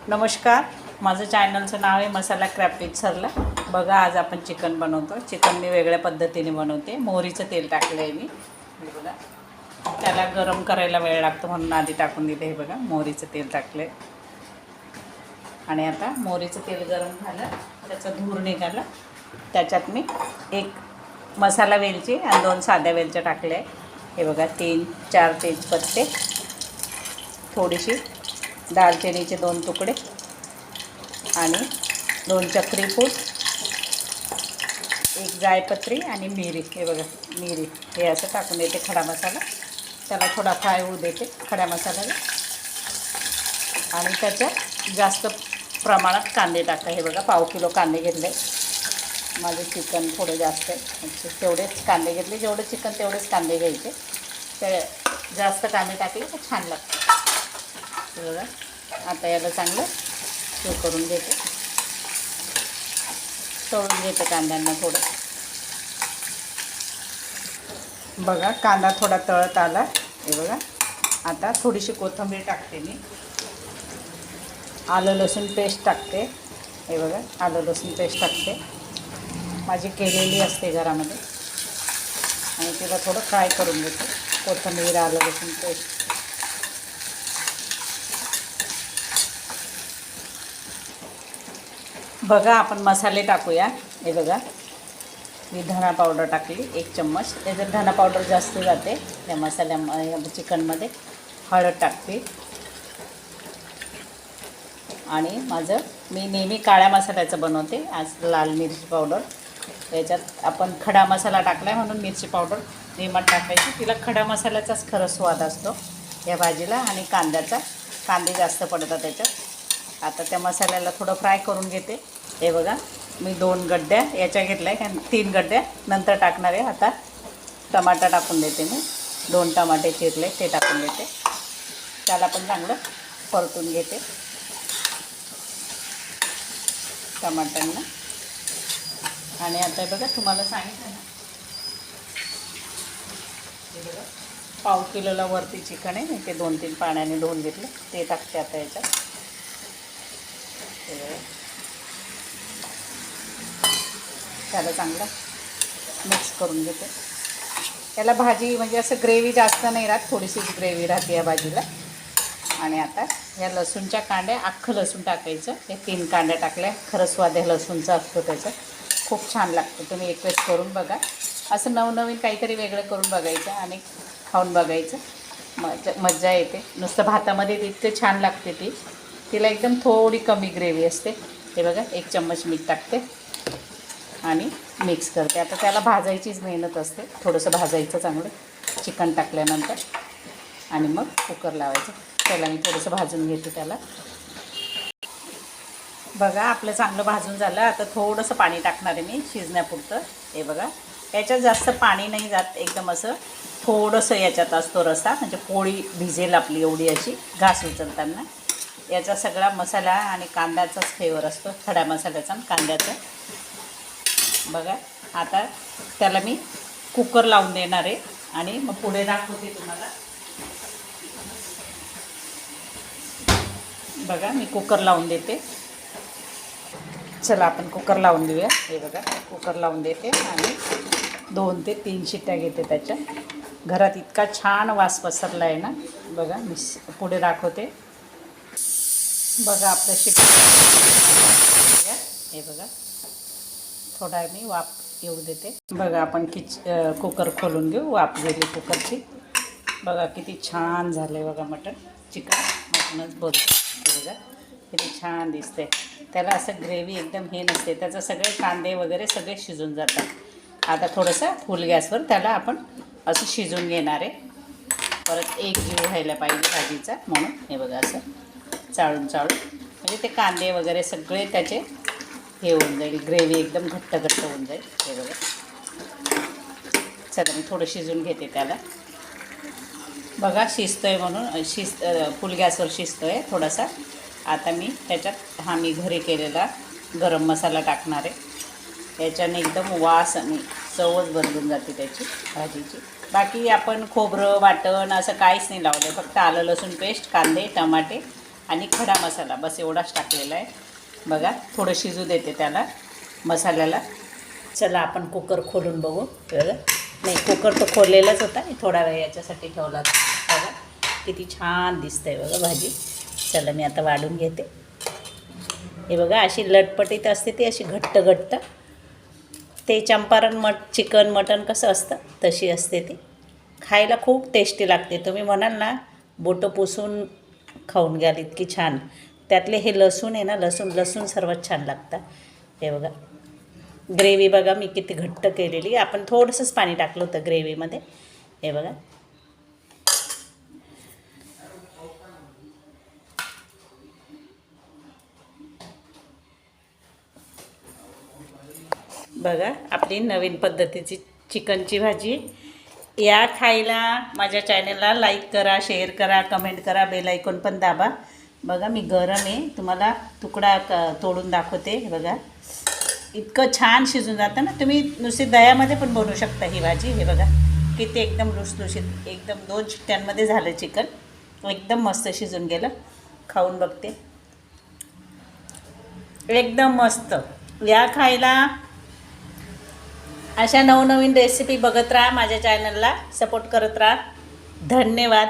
नमस्कार, माझं चॅनलचं नाव आहे मसाला क्रॅफ्ट विथ सरला. बघा, आज आपण चिकन बनवतो. चिकन मी वेगळ्या पद्धतीने बनवते. मोहरीचं तेल टाकलं आहे मी. हे बघा, त्याला गरम करायला वेळ लागतो म्हणून आधी टाकून दिले. हे बघा, मोहरीचं तेल टाकलं आहे. आणि आता मोहरीचं तेल गरम झालं, त्याचा धूर निघाला. त्याच्यात मी एक मसाला वेलची आणि 2 साध्या वेलच्या टाकल्या आहे. हे बघा, 3-4 तेजपत्ते, थोडीशी दालचिनीचे 2 तुकडे आणि 2 चक्री फूल, 1 जायपत्री आणि मिरी. हे बघा, मिरी हे असं टाकून देते. खडा मसाला त्याला थोडा फ्राय होऊ देते खड्या मसाल्याला. आणि त्याच्यात जास्त प्रमाणात कांदे टाका. हे बघा, पाव किलो कांदे घेतले. माझे चिकन थोडे जास्त आहे, तेवढेच कांदे घेतले. जेवढे चिकन तेवढेच कांदे घ्यायचे. ते जास्त कांदे टाकले तर छान लागतं. बघा, आता याला चांगलं हे करून घेते, तळून घेते कांद्यांना थोडं. बघा, कांदा थोडा तळत आला. हे बघा, आता थोडीशी कोथिंबीर टाकते मी. आलं लसूण पेस्ट टाकते. हे बघा, आलं लसूण पेस्ट टाकते. माझी केलेली असते घरामध्ये. आणि तिला थोडं फ्राय करून घेते. कोथिंबीर, आलं लसूण पेस्ट. बघा, आपण मसाले टाकूया. हे बघा, मी धना पावडर टाकली 1 चम्मच. त्याच्यात धना पावडर जास्त जाते या मसाल्या चिकनमध्ये. हळद टाकते. आणि मी नेहमी काळ्या मसाल्याचं बनवते. आज लाल मिरची पावडर. याच्यात आपण खडा मसाला टाकला आहे म्हणून मिरची पावडर नेहमी टाकायची. तिला खडा मसाल्याचाच खरं स्वाद असतो या भाजीला. आणि कांदे जास्त पडतात त्याच्यात. आता त्या मसाल्याला थोडं फ्राय करून घेते. हे बघा, मी 2 गड्ड्या याच्या घेतल्या आहे, 3 गड्ड्या नंतर टाकणार आहे. आता टमाटा टाकून देते मी. 2 टमाटे चिरले ते टाकून देते. त्याला पण चांगलं परतून घेते टमाट्यांना. आणि आता बघा, तुम्हाला सांगितलं ना, हे बघा, पाव किलोला वरती चिकन आहे. मी ते 2-3 पाण्याने धुवून घेतले. ते टाकते आता याच्यात. त्याला चांगलं मिक्स करून घेते. याला भाजी म्हणजे असं ग्रेव्ही जास्त नाही राहत, थोडीशी ग्रेव्ही राहते या भाजीला. आणि आता या लसूणच्या कांड्या, अख्खं लसूण टाकायचं. हे 3 कांड्या टाकल्या. खरं स्वाद आहे लसूणचा असतो त्याचा. खूप छान लागतं. तुम्ही एक वेळेस करून बघा. असं नवनवीन काहीतरी वेगळं करून बघायचं आणि खाऊन बघायचं. मजा येते. नुसतं भातामध्ये इतकं छान लागते तिला एकदम थोडी कमी ग्रेव्ही असते. हे बघा, 1 चम्मच मीठ टाकते आणि मिक्स करते. आता त्याला भाजायचीच मेहनत असते. थोडंसं भाजायचं चांगलं चिकन टाकल्यानंतर. आणि मग कुकर लावायचं. त्याला मी थोडंसं भाजून घेते त्याला. बघा, आपलं चांगलं भाजून झालं. आता थोडंसं पाणी टाकणार आहे मी शिजण्यापुरतं. हे बघा, याच्यात जास्त पाणी नाही जात. एकदम असं थोडंसं याच्यात असतो रस्सा, म्हणजे पोळी भिजेल आपली एवढी अशी घास उचलताना. याचा सगळा मसाला आणि कांद्याचाच फ्लेवर असतो, खड्या मसाल्याचा आणि कांद्याचा. बघा, आता त्याला मी कुकर लावून देणार आहे आणि मग पुढे दाखवते तुम्हाला. बघा, मी कुकर लावून देते. चला, आपण कुकर लावून देऊया. हे बघा, कुकर लावून देते आणि 2 ते 3 शिट्ट्या घेते त्याच्या. घरात इतका छान वास पसरला आहे ना. बघा, मी पुढे दाखवते. बघा, आपलं शिट्ट्या. हे बघा, थोडा मी वाफ येऊ देते. बघा, आपण कुकर खोलून घेऊ. वाफ गेली कुकरची. बघा, किती छान झालं आहे. बघा, चिकनच बोलतो. हे बघा, किती छान दिसते. त्याला असं ग्रेव्ही एकदम हे नसते. त्याचं सगळे कांदे वगैरे सगळे शिजून जातात. आता थोडंसं फुल गॅसवर त्याला आपण असं शिजून घेणार आहे. परत एक जीव व्हायला पाहिजे भाजीचा म्हणून. हे बघा, असं चाळून म्हणजे ते कांदे वगैरे सगळे त्याचे हे होऊन जाईल. ग्रेव्ही एकदम घट्ट होऊन जाईल. हे बघा, चला मी थोडं शिजून घेते त्याला. बघा, शिजतोय म्हणून फुल गॅसवर शिजतोय थोडासा. आता मी त्याच्यात मी घरी केलेला गरम मसाला टाकणार आहे. याच्याने एकदम वास आणि चवच बदलून जाते त्याची भाजीची. बाकी आपण खोबरं वाटण असं काहीच नाही लावलं. फक्त आलं लसूण पेस्ट, कांदे, टमाटे आणि खडा मसाला बस एवढाच टाकलेला आहे. बघा थोडं शिजू देते त्याला मसाल्याला. चला आपण कुकर खोलून बघू. बघा नाही कुकर तो खोललेलाच होता, थोडा वेळ याच्यासाठी ठेवला. बघा किती छान दिसतंय बघा भाजी. चला मी आता वाढून घेते. हे बघा अशी लटपटीत असते ती, अशी घट्ट घट्ट. ते चंपारण चिकन मटण कसं असतं तशी असते ती. खायला खूप टेस्टी लागते. तुम्ही म्हणाल ना बोटं पुसून खाऊन घ्याल इतकी छान. त्यातले हे लसूण आहे ना, लसूण सर्वात छान लागतं. हे बघा ग्रेव्ही बघा मी किती घट्ट केलेली. आपण थोडंसंच पाणी टाकलं होतं ग्रेव्हीमध्ये. हे बघा बघा आपली नवीन पद्धतीची चिकनची भाजी. या खायला माझ्या चॅनलला लाईक करा, शेअर करा, कमेंट करा, बेल आयकॉन पण दाबा. बघा मी गरम आहे, तुम्हाला तुकडा तोडून दाखवते. बघा इतकं छान शिजून जातं ना. तुम्ही नुसती दह्यामध्ये पण बनवू शकता ही भाजी. हे बघा किती एकदम लुसलुशीत, एकदम 2 शिट्ट्यांमध्ये झालं चिकन. एकदम मस्त शिजून गेलं. खाऊन बघते, एकदम मस्त. या खायला. अशा नवनवीन रेसिपी बघत राहा, माझ्या चॅनलला सपोर्ट करत राहा. धन्यवाद.